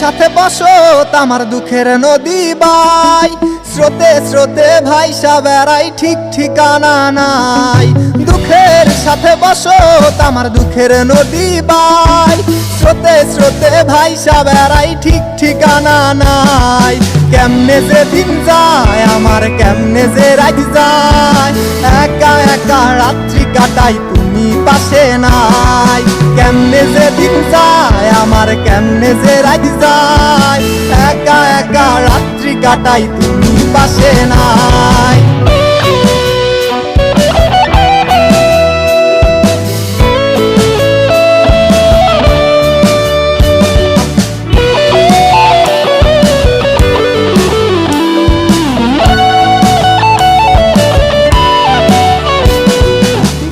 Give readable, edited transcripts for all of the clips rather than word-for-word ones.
সাথে বসত আমার দুঃখের নদী বাই, স্রোতে স্রোতে ভাইসা বেড়াই ঠিক ঠিকানা নাই। দুঃখের সাথে বসত আমার দুঃখের নদী বাই, স্রোতে স্রোতে ভাইসা বেড়াই ঠিক ঠিকানা নাই। কেমনে যে দিন যায় আমার, কেমনে যে রাত যায়, একা একা রাত্রি কাটাই তুমি পাশে নাই। কেমনে যে দিন যায় আমার, কেমনে যে রাত যায়, একা একা রাত্রি কাটাই তুমি পাশে নাই।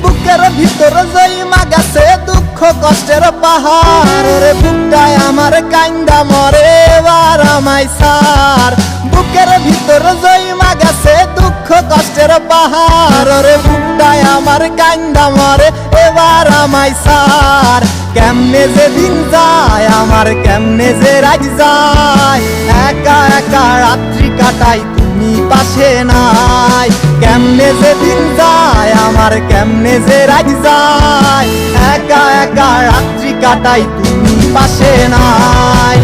বুকের ভিতর জইমা গেছে দুঃখ কষ্টের পাহাড়, রে বুকটায় আমার কান্দা মরে এবার আমায় সার। বুকের ভিতর জইমা গেছে দুঃখ কষ্টের পাহাড়, রে বুকটায় আমার কান্দা মরে এবার আমায় সার। কেমনে যে দিন যায় আমার, কেমনে যে রাত যায়, একা একা রাত্রি কাটাই তুমি পাশে নাই। কেমনে যে দিন যায় আমার, কেমনে যে রাত যায়, একা একা রাত্রি কাটাই তুমি পাশে নাই।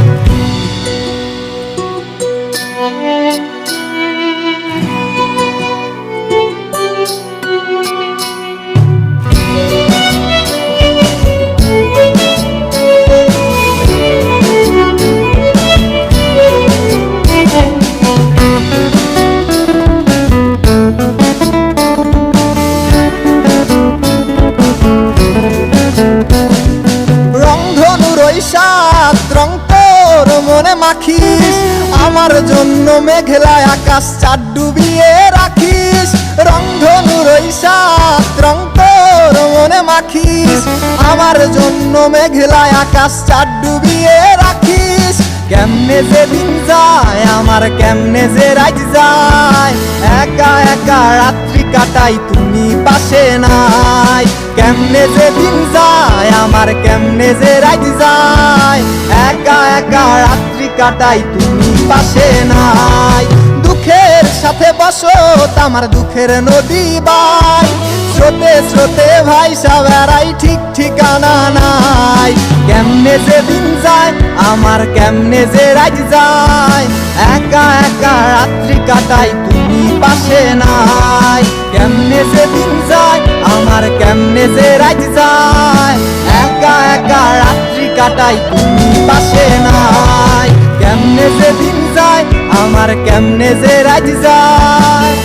রং তোর মনে মাখিস, আমার জন্য মেঘলা আকাশ চাঁদ ডুবিয়ে রাখিস। রংধনুর ওই সাত রং তোর মনে মাখিস, আমার জন্য মেঘলা আকাশ চাঁদ ডুবিয়ে রাখিস। কেমনে যে দিন যায় আমার, কেমনে যে রাত যায়, একা একা রাত্রি কাটাই তুমি পাশে নাই। কেমনে যে দিন যায় আমার, কেমনে যে রাত যায়, একা একা রাত্রি কাটাই তুমি পাশে নাই। দুঃখের সাথে বসত আমার দুঃখের নদী বাই, স্রোতে স্রোতে ভাইসা বেড়াই ঠিক ঠিকানা নাই। কেমনে যে দিন যায় আমার, কেমনে যে রাত যায়, একা একা রাত্রি কাটাই তুমি পাশে নাই। কেমনে যে দিন যায় আমার, কেমনে যে রাত যায়, একা একা রাত্রি কাটাই তুমি পাশে নাই। কেমনে যে দিন যায় আমার, কেমনে যে রাত যায়।